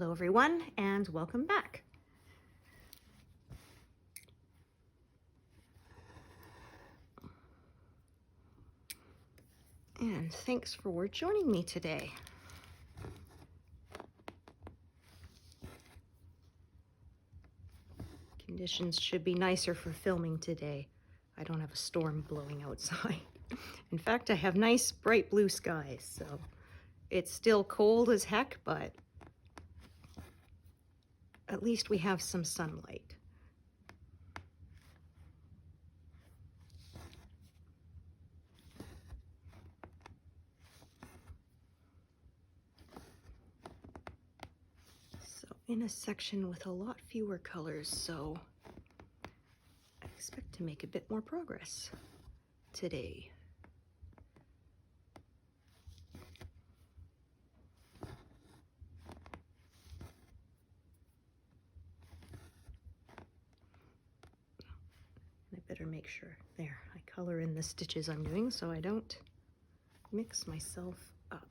Hello everyone, and welcome back. And thanks for joining me today. Conditions should be nicer for filming today. I don't have a storm blowing outside. In fact, I have nice bright blue skies, so it's still cold as heck, but at least we have some sunlight. So in a section with a lot fewer colors, so I expect to make a bit more progress today. I better make sure, there, I color in the stitches I'm doing so I don't mix myself up.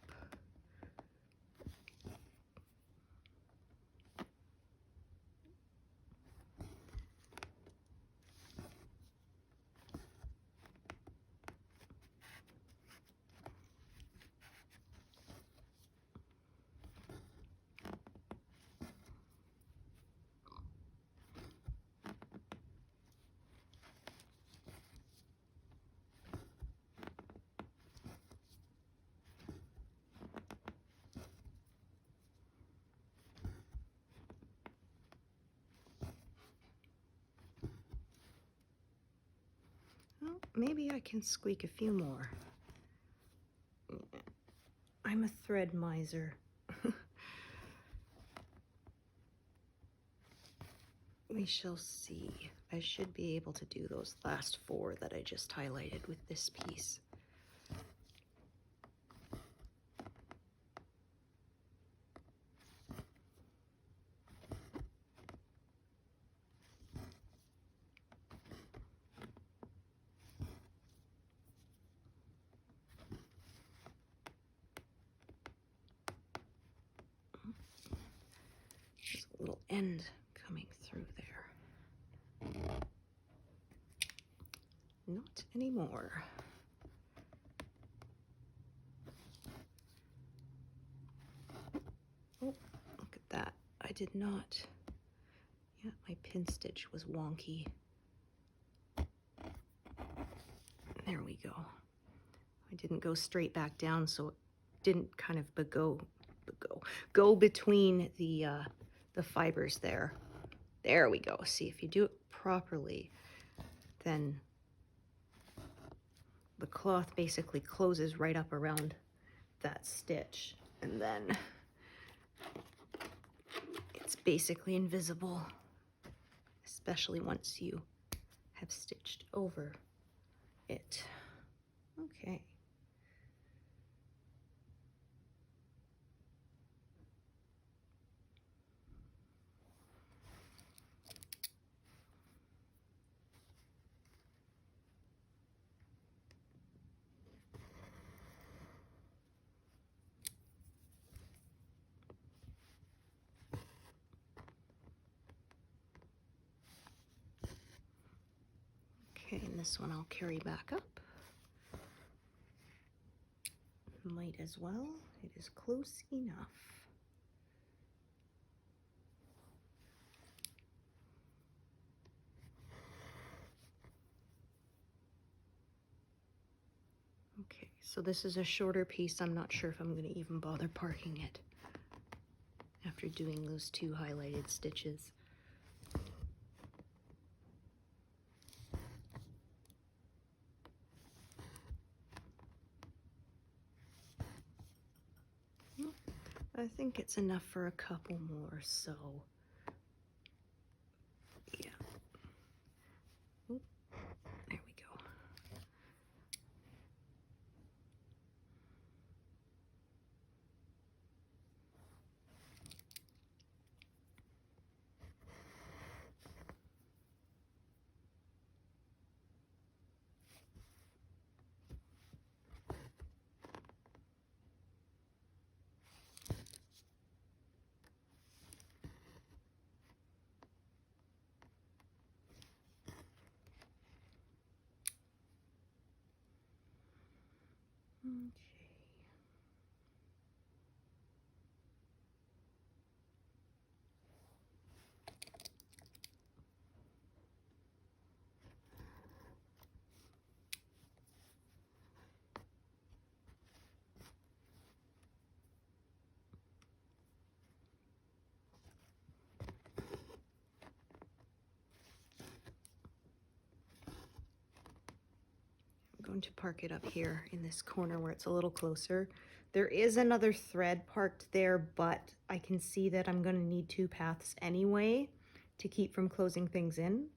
Well, maybe I can squeak a few more. I'm a thread miser. We shall see. I should be able to do those last 4 that I just highlighted with this piece. There's a little end coming through there. Not anymore. Oh, look at that. I did not. Yeah, my pin stitch was wonky. There we go. I didn't go straight back down, so it didn't kind of go between the fibers there. There we go. See, if you do it properly, then the cloth basically closes right up around that stitch, and then it's basically invisible, especially once you have stitched over it. Okay. Okay, and this one I'll carry back up. Might as well. It is close enough. Okay, so this is a shorter piece. I'm not sure if I'm going to even bother parking it after doing those 2 highlighted stitches. I think it's enough for a couple more, so yeah. Oop, there we go. Okay. I'm going to park it up here in this corner where it's a little closer. There is another thread parked there, but I can see that I'm going to need 2 paths anyway to keep from closing things in.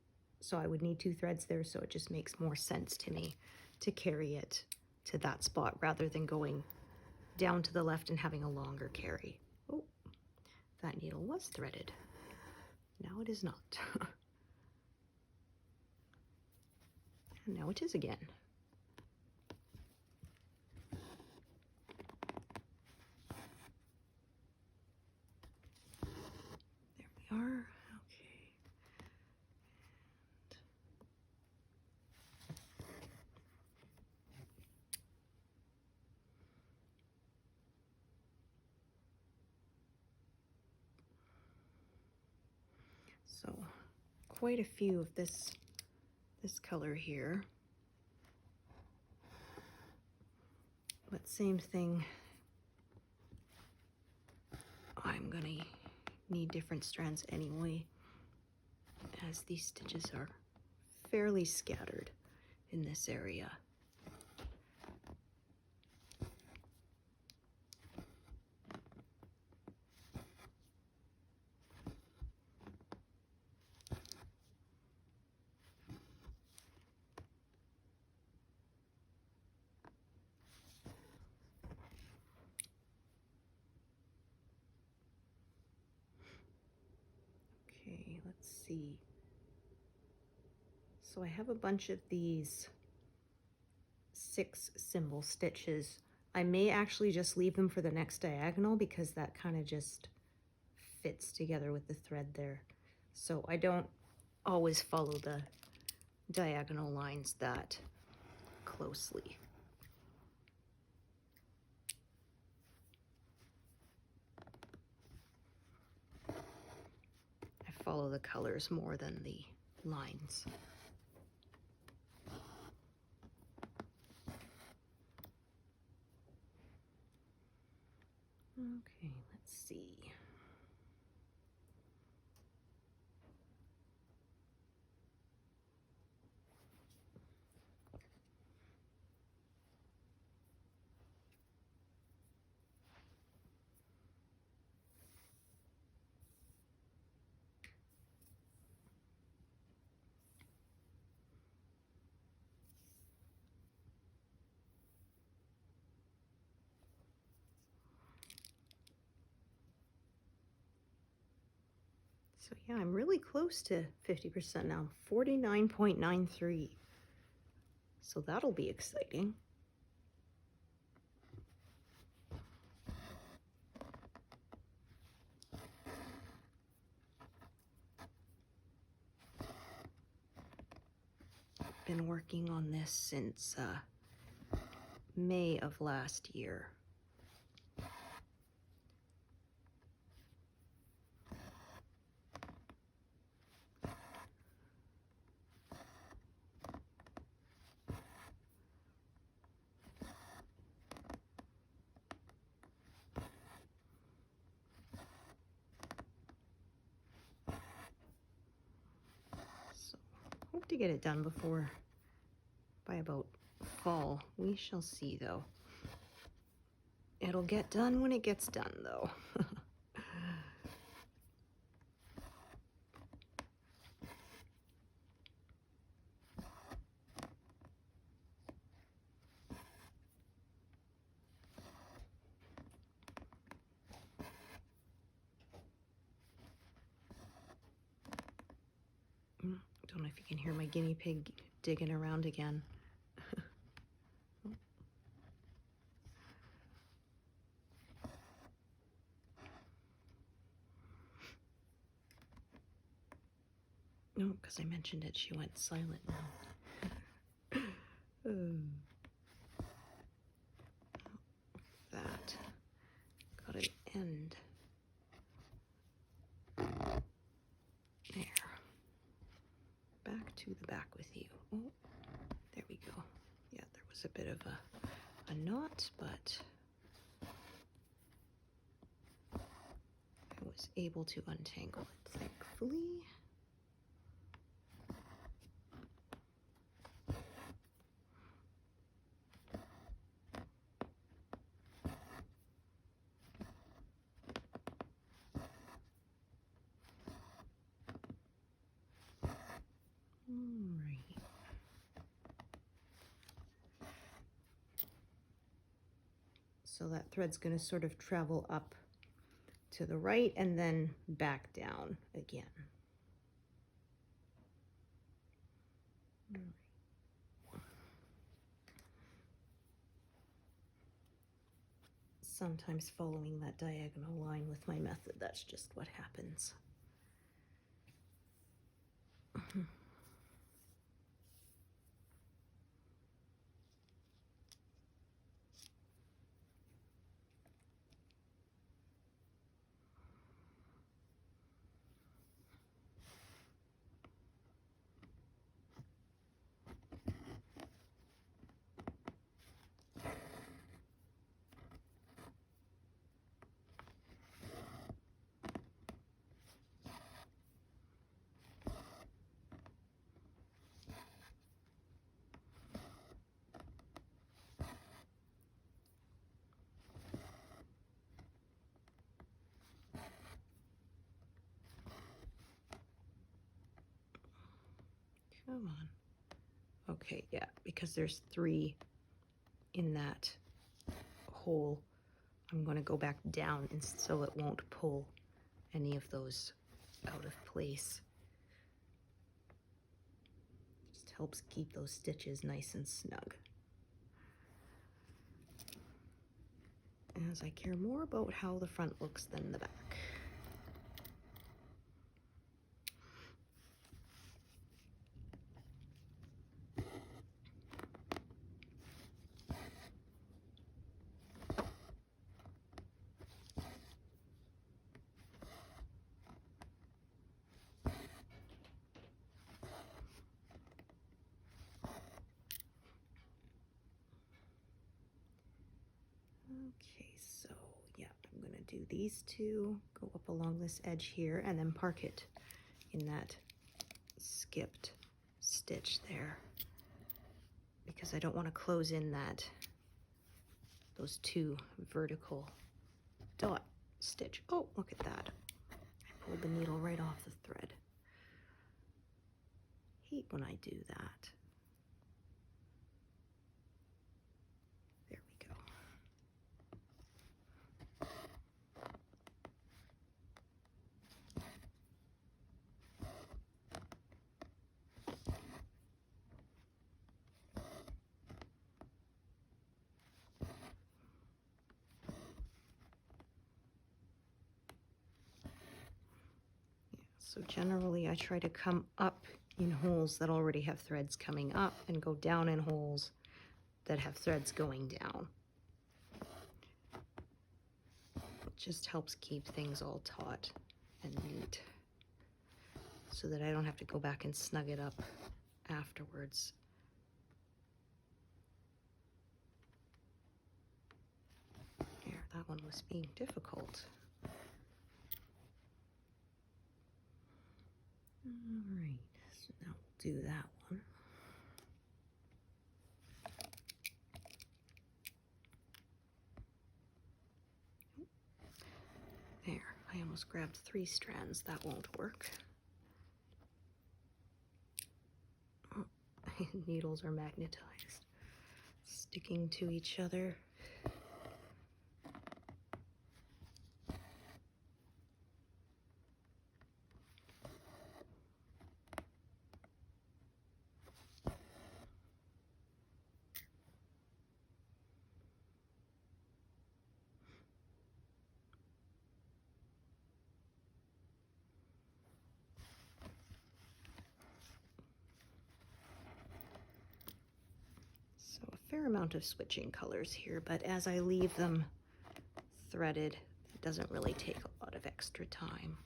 So I would need 2 threads there, so it just makes more sense to me to carry it to that spot rather than going down to the left and having a longer carry. Oh, that needle was threaded. Now it is not. And now it is again. There we are. Okay. So quite a few of this color here. But same thing, I'm gonna need different strands anyway, as these stitches are fairly scattered in this area. Okay, let's see. So I have a bunch of these 6 symbol stitches. I may actually just leave them for the next diagonal because that kind of just fits together with the thread there. So I don't always follow the diagonal lines that closely. I follow the colors more than the lines. Okay, let's see. So yeah, I'm really close to 50% now, 49.93. So that'll be exciting. Been working on this since May of last year. So hope to get it done by about fall. We shall see though. It'll get done when it gets done though. Don't know if you can hear my guinea pig digging around again. No, because I mentioned it, she went silent now. back with you. Oh, there we go. Yeah, there was a bit of a knot, but I was able to untangle it, thankfully. So that thread's going to sort of travel up to the right and then back down again. Sometimes following that diagonal line with my method, that's just what happens. Come on. Okay, yeah, because there's 3 in that hole, I'm going to go back down and so it won't pull any of those out of place. Just helps keep those stitches nice and snug. As I care more about how the front looks than the back. Okay, so yeah, I'm going to do these 2, go up along this edge here, and then park it in that skipped stitch there, because I don't want to close in those 2 vertical dot stitch. Oh, look at that. I pulled the needle right off the thread. Hate when I do that. There we go. So generally I try to come up in holes that already have threads coming up and go down in holes that have threads going down. It just helps keep things all taut and neat so that I don't have to go back and snug it up afterwards. There, that one was being difficult. All right, so now we'll do that one. There, I almost grabbed 3 strands. That won't work. Oh, needles are magnetized, sticking to each other. Fair amount of switching colors here, but as I leave them threaded, it doesn't really take a lot of extra time.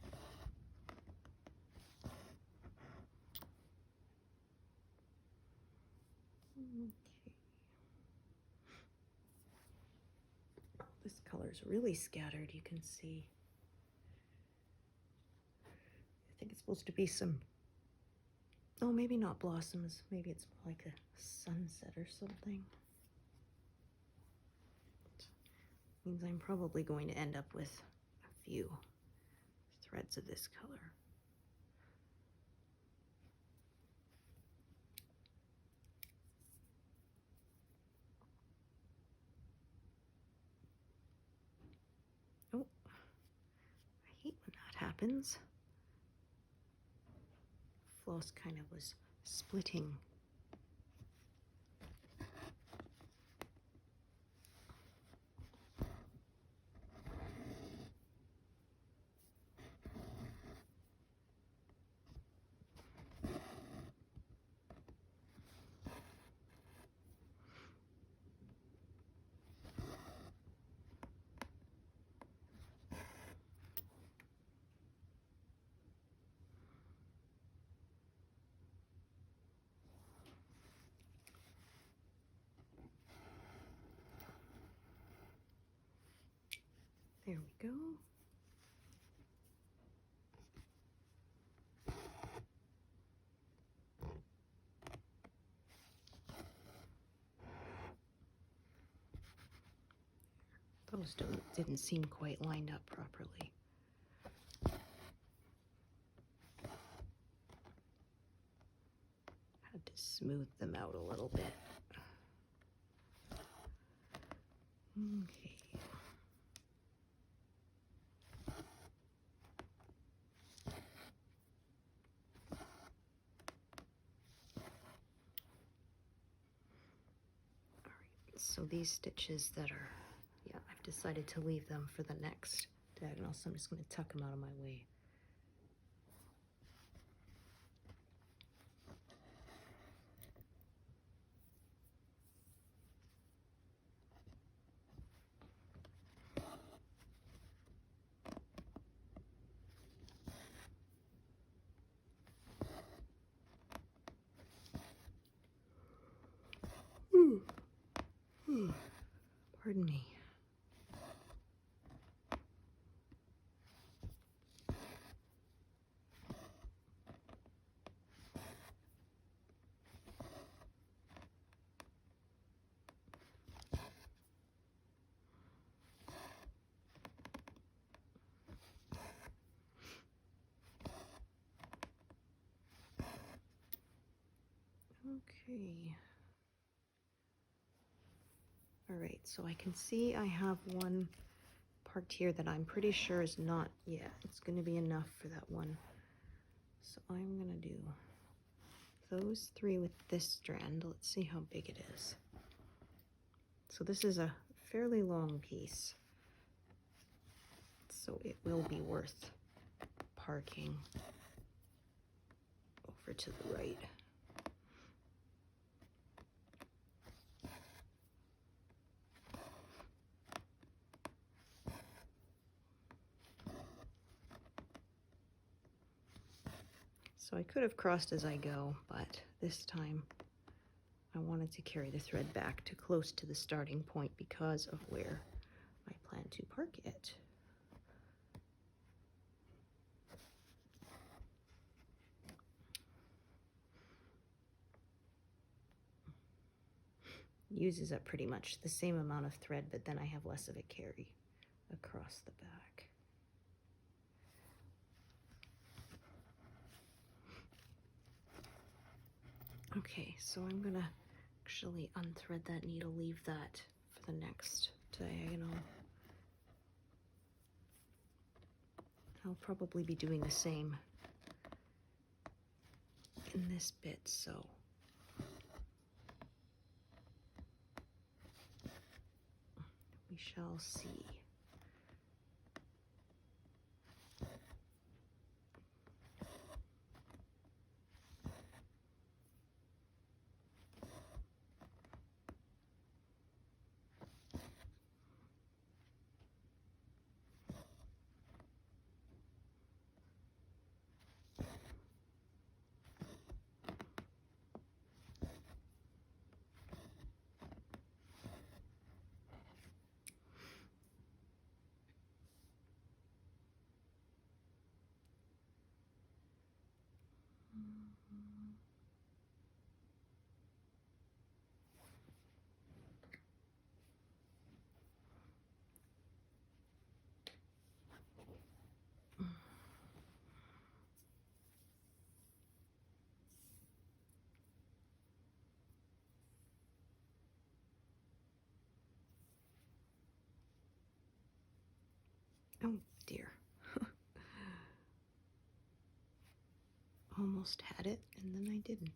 color's really scattered, you can see. I think it's supposed to be some, oh, maybe not blossoms. Maybe it's like a sunset or something. Means I'm probably going to end up with a few threads of this color. Oh, I hate when that happens. Floss kind of was splitting. There we go. Those didn't seem quite lined up properly. Had to smooth them out a little bit. Okay. So these stitches that are, yeah, I've decided to leave them for the next diagonal, so I'm just going to tuck them out of my way. Pardon me. Okay. All right, so I can see I have one part here that I'm pretty sure is not, yeah, it's going to be enough for that one. So I'm going to do those three with this strand. Let's see how big it is. So this is a fairly long piece, so it will be worth parking over to the right. So I could have crossed as I go, but this time I wanted to carry the thread back to close to the starting point because of where I plan to park it. Uses up pretty much the same amount of thread, but then I have less of a carry across the back. Okay, so I'm gonna actually unthread that needle, leave that for the next diagonal. I'll probably be doing the same in this bit, so we shall see. Oh dear. Almost had it, and then I didn't.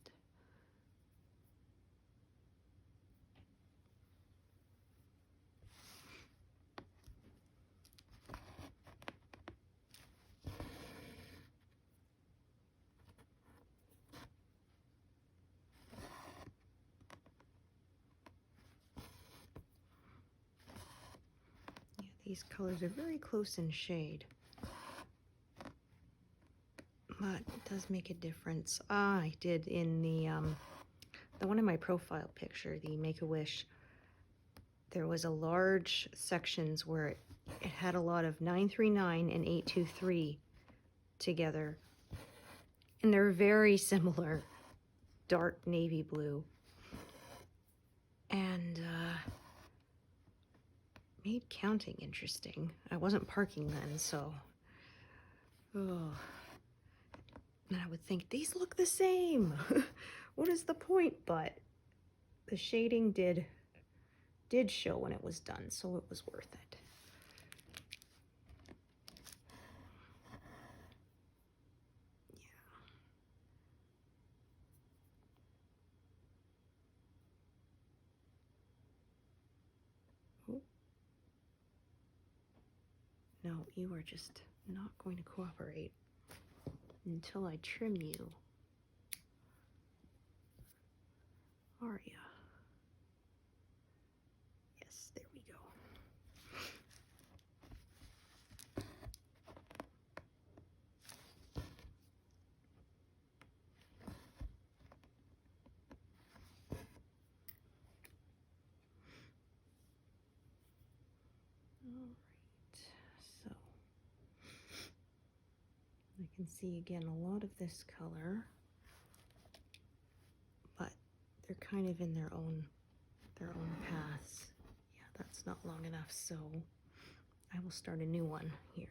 Yeah, these colors are very close in shade, but it does make a difference. I did in the one in my profile picture, the Make-A-Wish, there was a large sections where it had a lot of 939 and 823 together, and they're very similar, dark navy blue, and made counting interesting. I wasn't parking then, so oh, and I would think these look the same. What is the point? But the shading did show when it was done, so it was worth it. Yeah. Oh. No, you are just not going to cooperate until I trim you. Are ya? Yes, there we go. Alright, so I can see again a lot of this color, but they're kind of in their own paths. Yeah, that's not long enough, so I will start a new one here.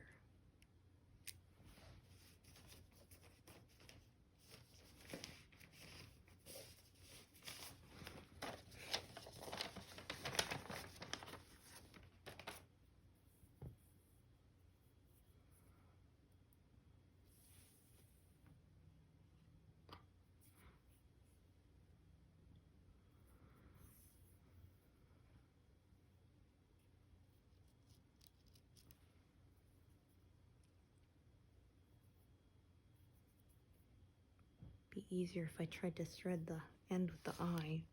Be easier if I tried to thread the end with the eye.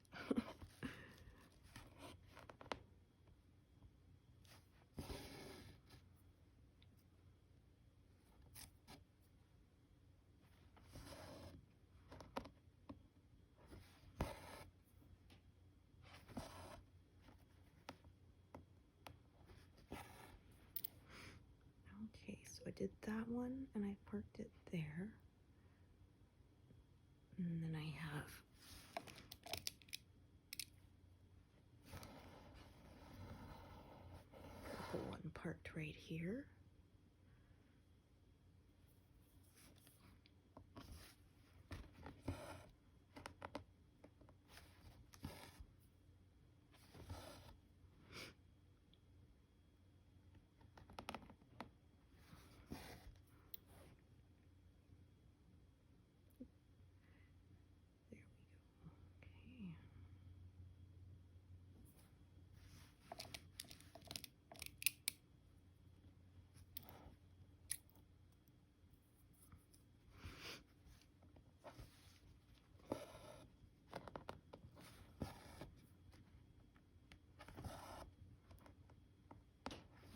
Okay, so I did that one and I parked it there. And then I have one parked right here.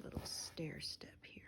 Little stair step here.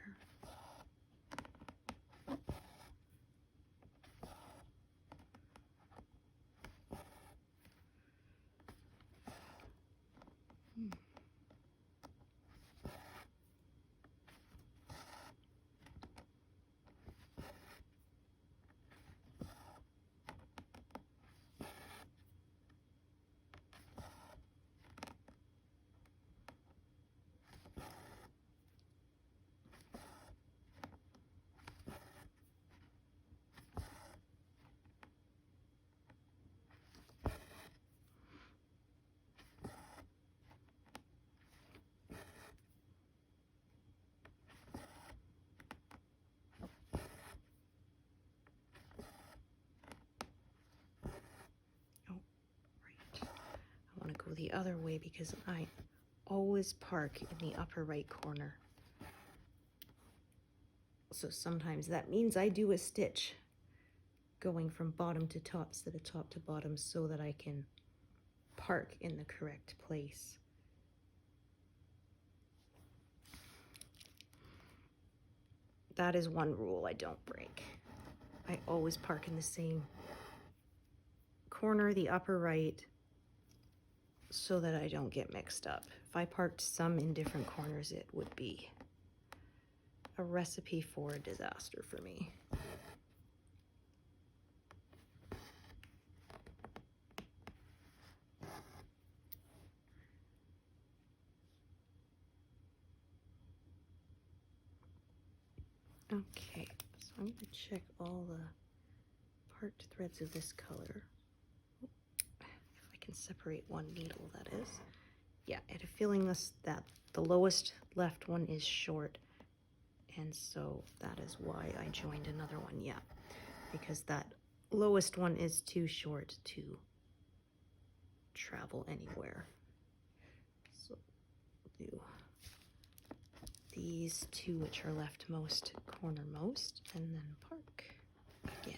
the other way because I always park in the upper right corner. So sometimes that means I do a stitch going from bottom to top instead of top to bottom so that I can park in the correct place. That is one rule I don't break. I always park in the same corner, the upper right, so that I don't get mixed up. If I parked some in different corners, it would be a recipe for a disaster for me. Okay, so I'm going to check all the parked threads of this color. If I can separate one needle, that is. Yeah, I had a feeling that the lowest left one is short, and so that is why I joined another one, yeah, because that lowest one is too short to travel anywhere. So I'll do these two, which are leftmost, cornermost, and then park again.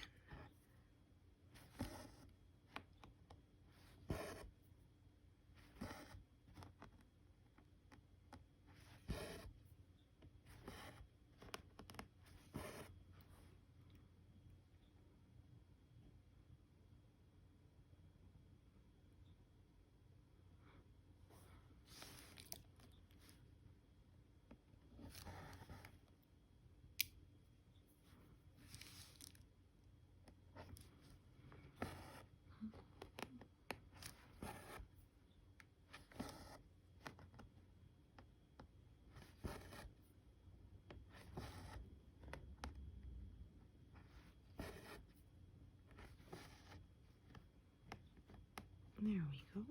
There we go.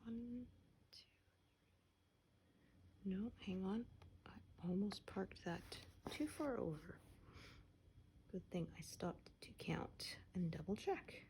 1, 2. No, hang on. I almost parked that too far over. Good thing I stopped to count and double check.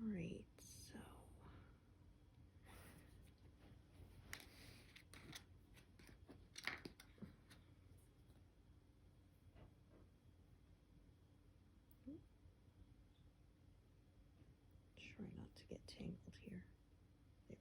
All right, so try not to get tangled here. There we go.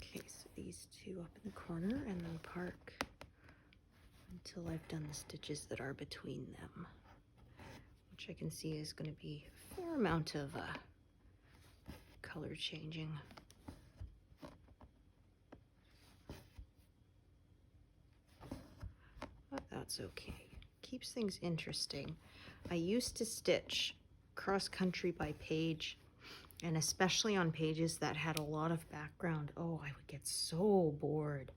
Okay, so these two up in the corner and then park until I've done the stitches that are between them, which I can see is going to be a fair amount of color changing. But that's okay. Keeps things interesting. I used to stitch cross country by page, and especially on pages that had a lot of background. Oh, I would get so bored.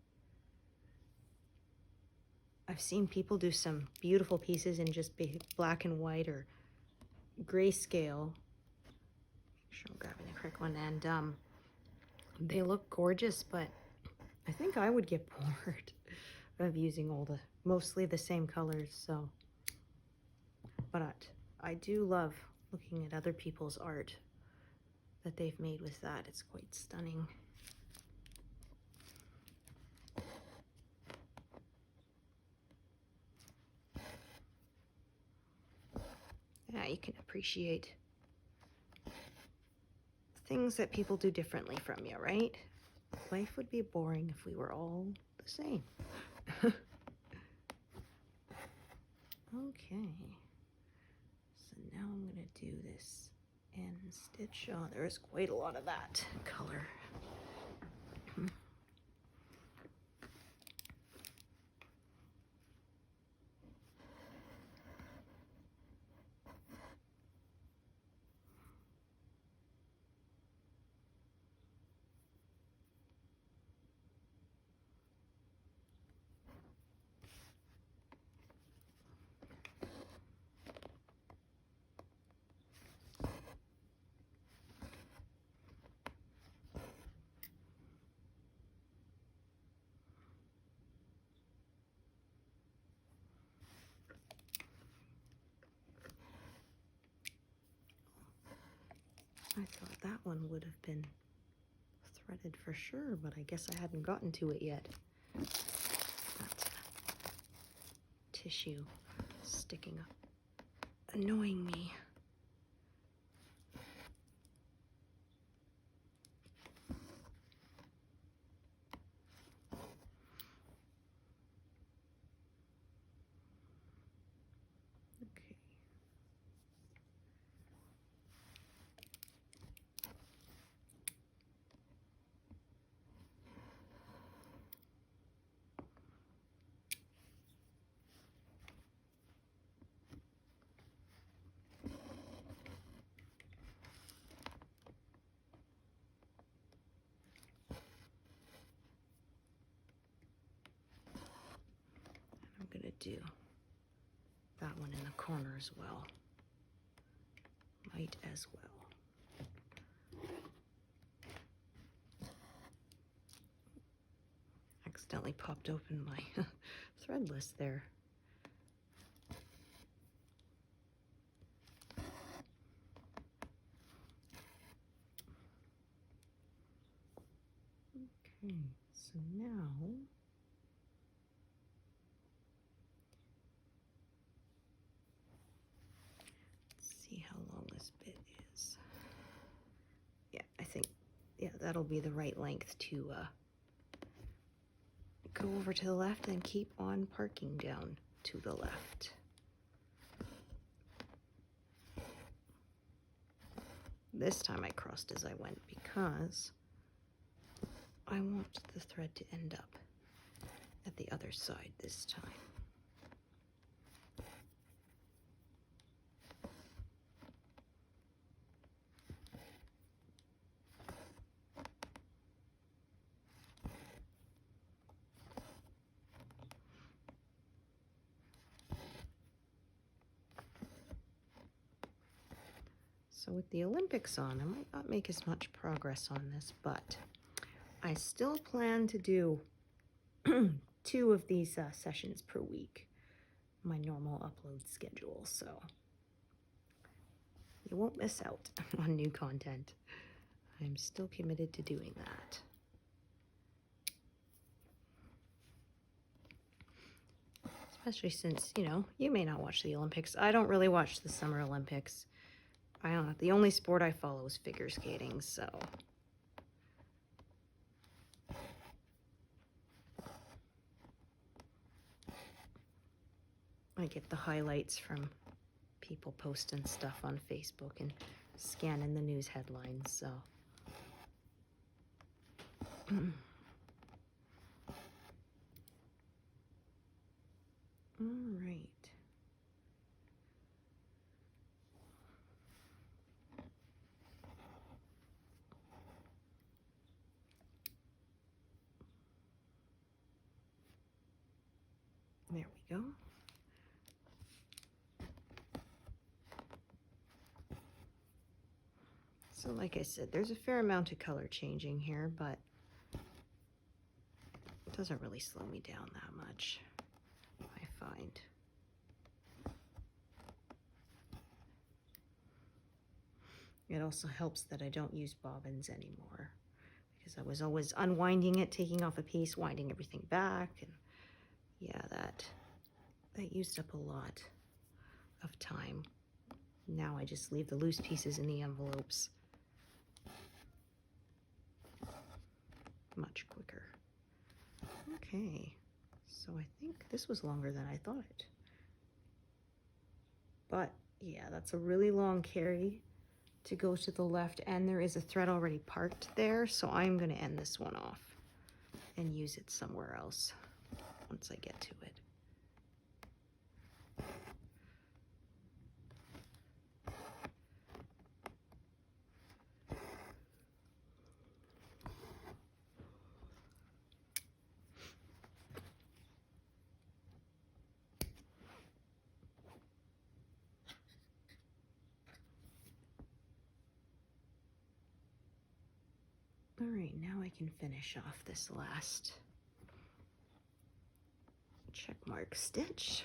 I've seen people do some beautiful pieces in just black and white or grayscale. Make sure I'm grabbing the correct one. And they look gorgeous, but I think I would get bored of using mostly the same colors. So, but I do love looking at other people's art that they've made with that. It's quite stunning. Yeah, you can appreciate things that people do differently from you, right? Life would be boring if we were all the same. Okay. So now I'm going to do this end stitch. Oh, there's quite a lot of that color. I thought that one would have been threaded for sure, but I guess I hadn't gotten to it yet. That tissue sticking up, annoying me. Okay. I'm gonna do that one in the corner as well. Might as well. Accidentally popped open my thread list there. Okay, so now let's see how long this bit is. Yeah, I think, yeah, that'll be the right length to go over to the left and keep on parking down to the left. This time I crossed as I went because I want the thread to end up at the other side this time. So with the Olympics on, I might not make as much progress on this, but I still plan to do 2 of these sessions per week, my normal upload schedule, so you won't miss out on new content. I'm still committed to doing that. Especially since, you know, you may not watch the Olympics. I don't really watch the Summer Olympics. I don't know. The only sport I follow is figure skating, so. I get the highlights from people posting stuff on Facebook and scanning the news headlines, so. All right. There we go. So like I said, there's a fair amount of color changing here, but it doesn't really slow me down that much, I find. It also helps that I don't use bobbins anymore, because I was always unwinding it, taking off a piece, winding everything back, and yeah, that used up a lot of time. Now I just leave the loose pieces in the envelopes. Okay, so I think this was longer than I thought. But yeah, that's a really long carry to go to the left, and there is a thread already parked there, so I'm going to end this one off and use it somewhere else once I get to it. All right, now I can finish off this last check mark stitch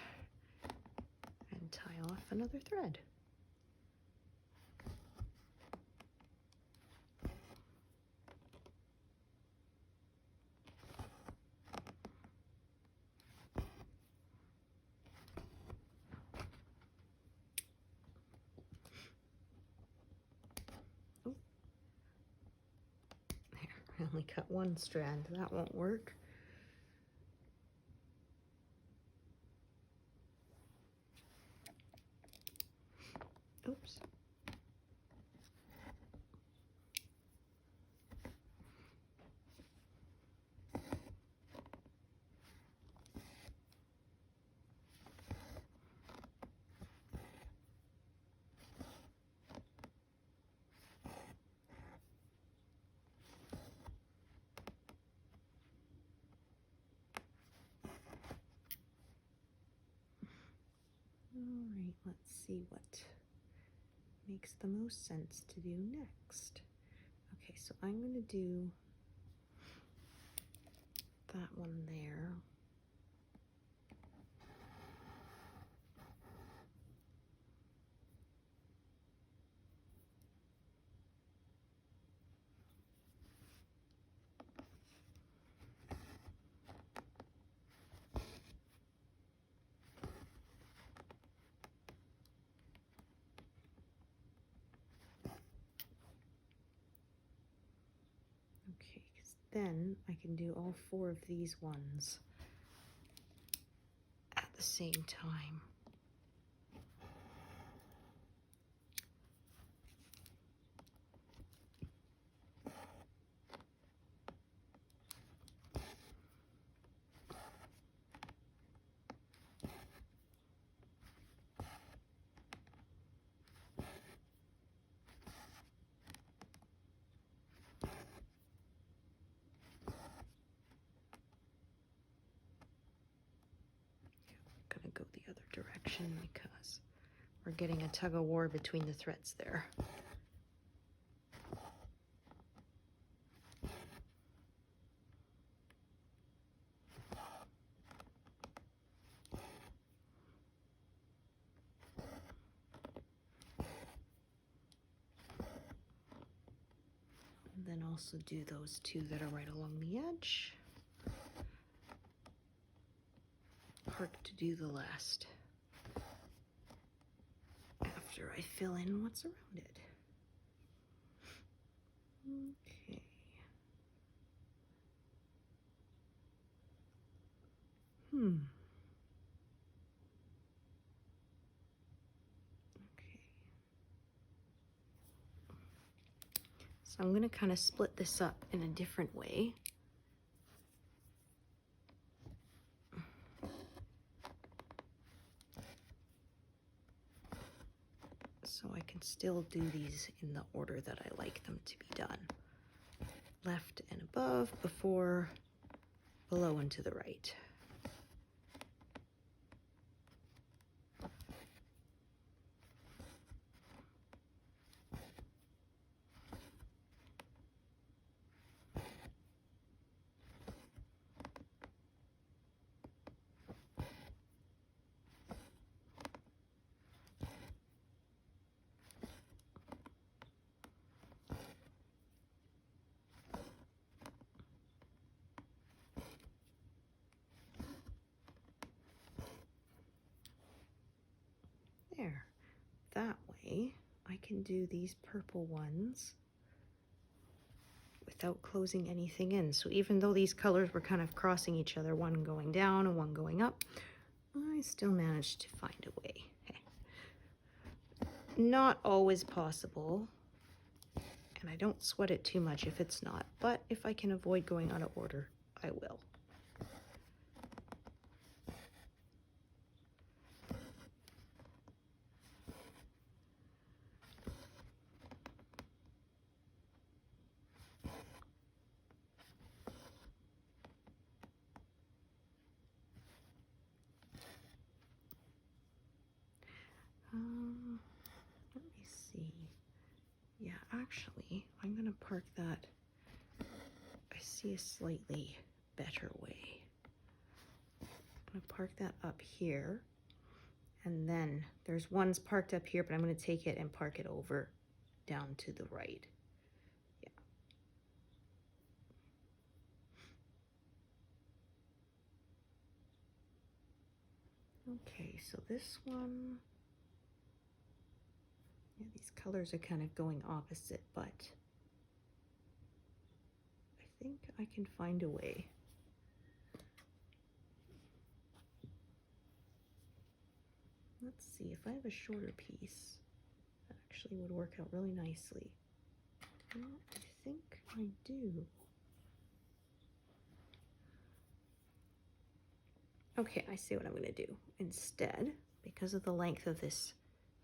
and tie off another thread. Oh, there, I only cut one strand. That won't work. Oops. All right, let's see what makes the most sense to do next. Okay, so I'm going to do that one there. Okay, because then I can do all 4 of these ones at the same time. Gonna go the other direction because we're getting a tug of war between the threads there. And then also do those 2 that are right along the edge. Park to do the last after I fill in what's around it. Okay. Okay. So I'm going to kind of split this up in a different way. So I can still do these in the order that I like them to be done. Left and above, before, below and to the right. There. That way I can do these purple ones without closing anything in. So even though these colors were kind of crossing each other, one going down and one going up, I still managed to find a way. Not always possible, and I don't sweat it too much if it's not, but if I can avoid going out of order, I will. Let me see. Yeah, actually, I'm gonna park that. I see a slightly better way. I'm gonna park that up here, and then there's ones parked up here, but I'm gonna take it and park it over down to the right. Yeah. Okay, so this one, yeah, these colors are kind of going opposite, but I think I can find a way. Let's see, if I have a shorter piece, that actually would work out really nicely. Well, I think I do. Okay, I see what I'm gonna do. Instead, because of the length of this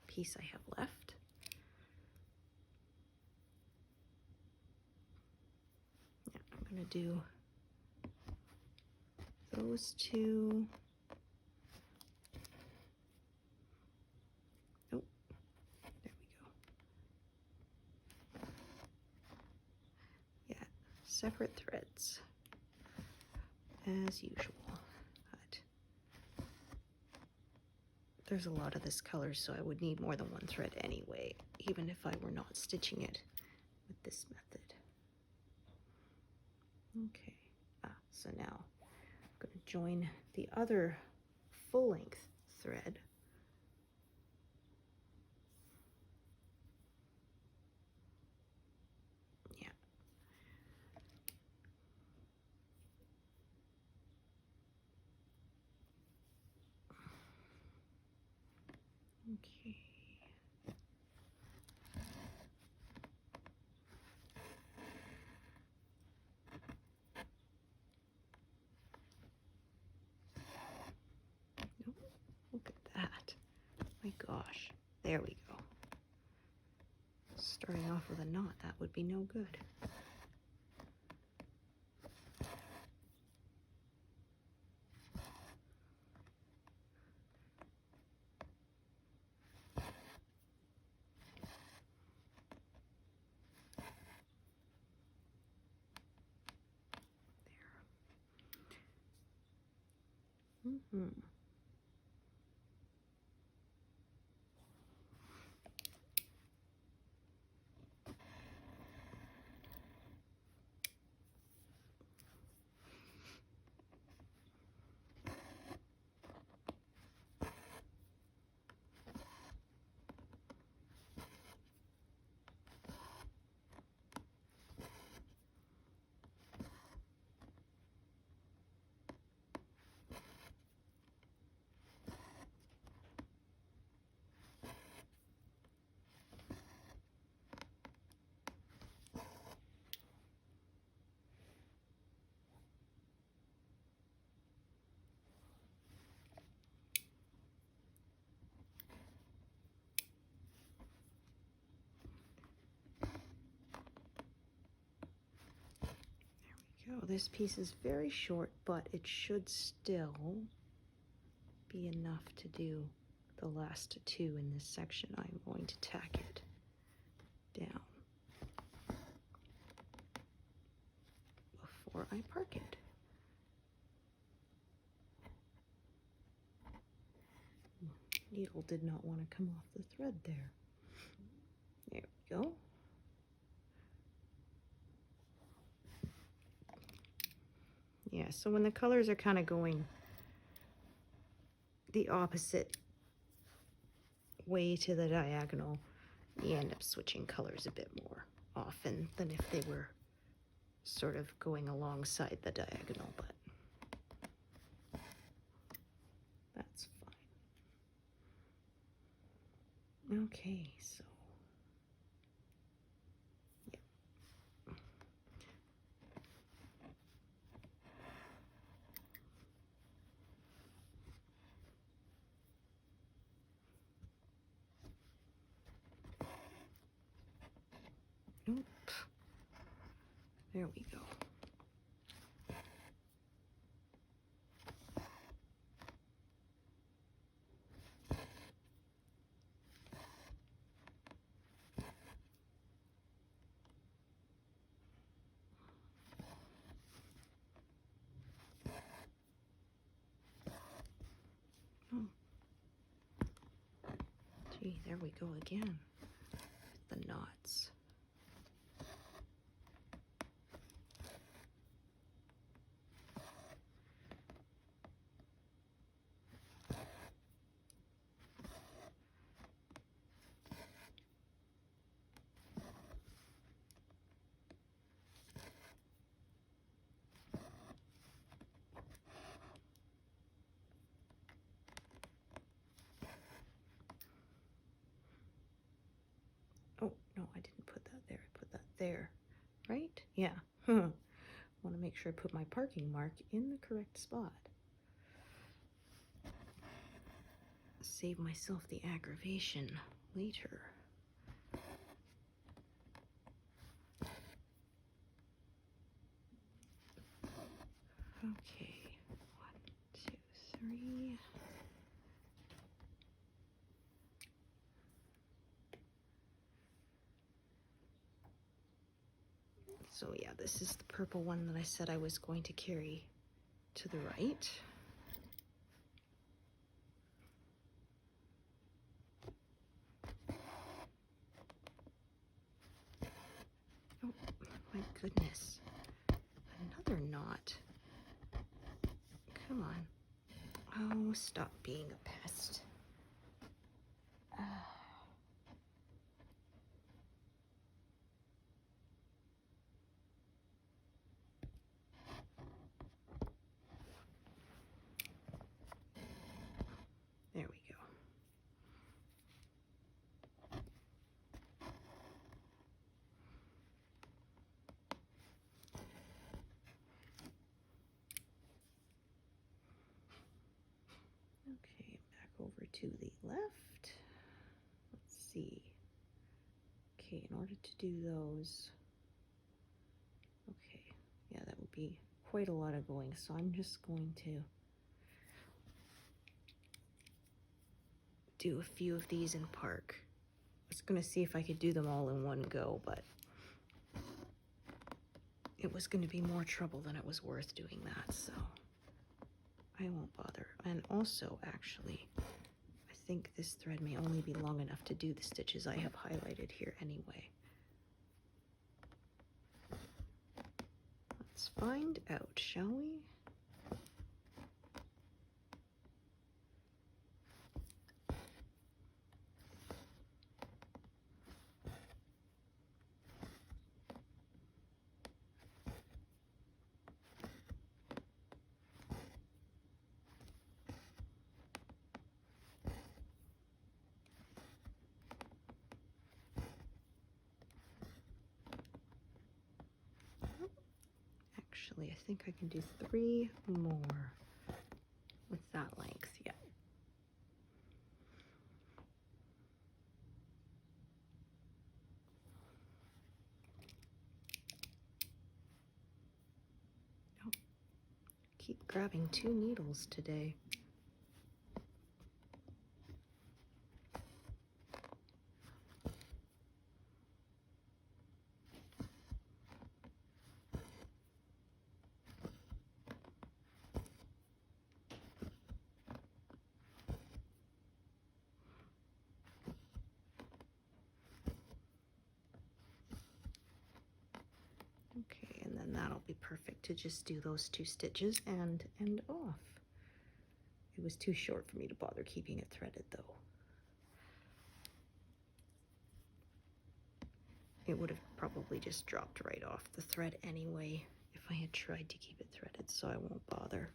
piece I have left, yeah, I'm gonna do those two. Oh, there we go. Yeah, separate threads, as usual. But there's a lot of this color, so I would need more than one thread anyway, even if I were not stitching it with this method. Okay, so now I'm going to join the other full-length thread. Yeah. Okay. Look at that. My gosh. There we go. Starting off with a knot, that would be no good. There. Mm-hmm. Oh, this piece is very short, but it should still be enough to do the last two in this section. I'm going to tack it down before I park it. Needle did not want to come off the thread there. There we go. Yeah, so when the colors are kind of going the opposite way to the diagonal, you end up switching colors a bit more often than if they were sort of going alongside the diagonal, but that's fine. Okay, so yeah. Oop. There we go. Oh. Gee, there we go again with the knots. Oh, no, I didn't put that there. I put that there, right? Yeah. Want to make sure I put my parking mark in the correct spot. Save myself the aggravation later. Okay, 1, 2, 3. So yeah, this is the purple one that I said I was going to carry to the right. Oh, my goodness. Another knot. Come on. Oh, stop being a pest. There we go. Okay, back over to the left. Let's see. Okay, in order to do those, okay, yeah, that would be quite a lot of going, so I'm just going to do a few of these in park. I was going to see if I could do them all in one go, but it was going to be more trouble than it was worth doing that, so I won't bother. And also, actually, I think this thread may only be long enough to do the stitches I have highlighted here anyway. Let's find out, shall we? Actually, I think I can do 3 more with that length, yeah. Oh, keep grabbing 2 needles today. Okay, and then that'll be perfect to just do those 2 stitches and end off. It was too short for me to bother keeping it threaded though. it would have probably just dropped right off the thread anyway if I had tried to keep it threaded, so I won't bother.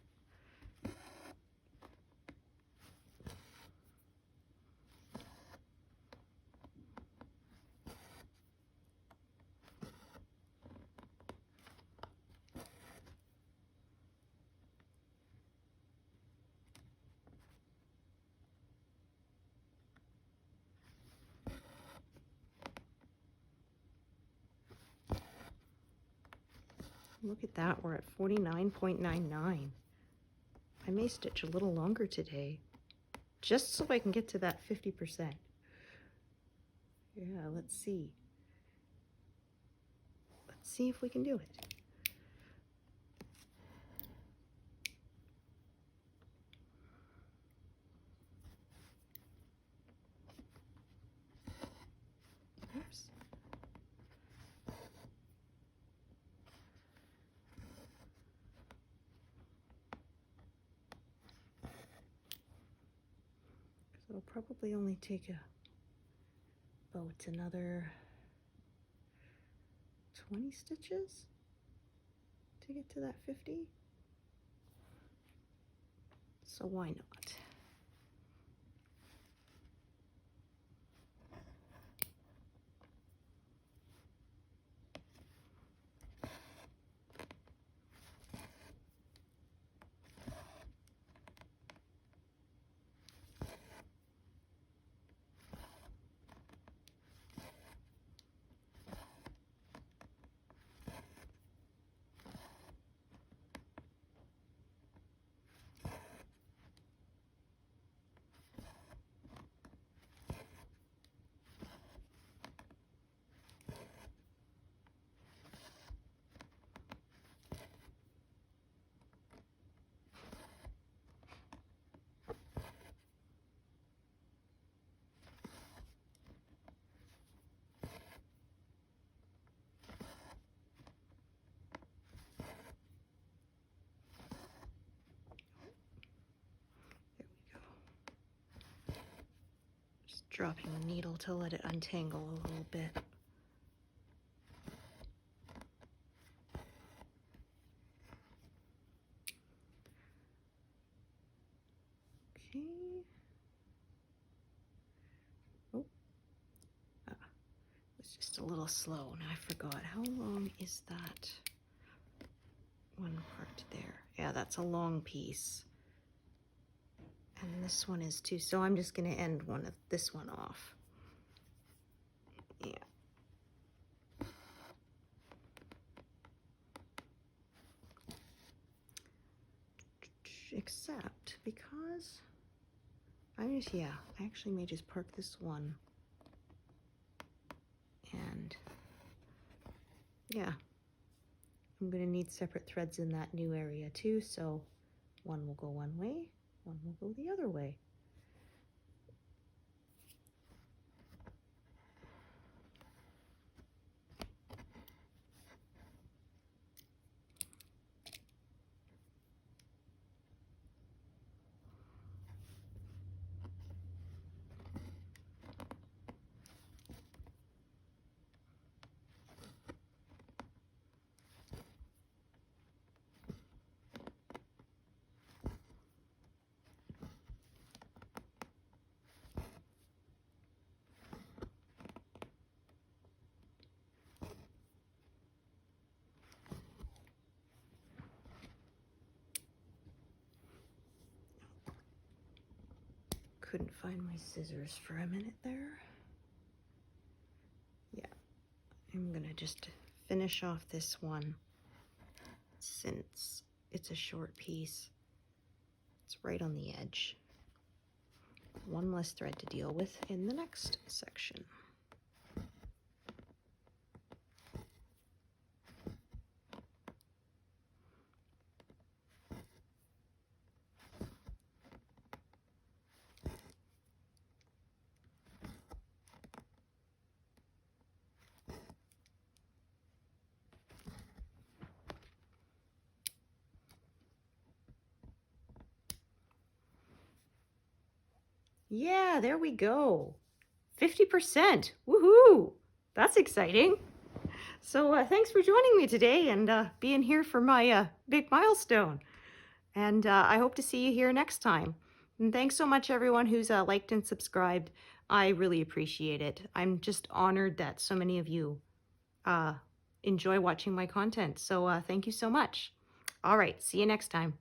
Look at that, we're at 49.99. I may stitch a little longer today, just so I can get to that 50%. Yeah, let's see. Let's see if we can do it. Oops. It'll probably only take about another 20 stitches to get to that 50. So why not? Dropping the needle to let it untangle a little bit. Okay. Oh, it was just a little slow. Now I forgot. How long is that one part there? Yeah, that's a long piece. And this one is too, so I'm just going to end this one off. Yeah. Except because I actually may just park this one. And yeah, I'm going to need separate threads in that new area too, so one will go one way, one will go the other way. Couldn't find my scissors for a minute there. Yeah, I'm gonna just finish off this one since it's a short piece. It's right on the edge. One less thread to deal with in the next section. Yeah, there we go. 50%. Woohoo! That's exciting. So thanks for joining me today and being here for my big milestone. And I hope to see you here next time. And thanks so much, everyone who's liked and subscribed. I really appreciate it. I'm just honored that so many of you enjoy watching my content. So thank you so much. All right, see you next time.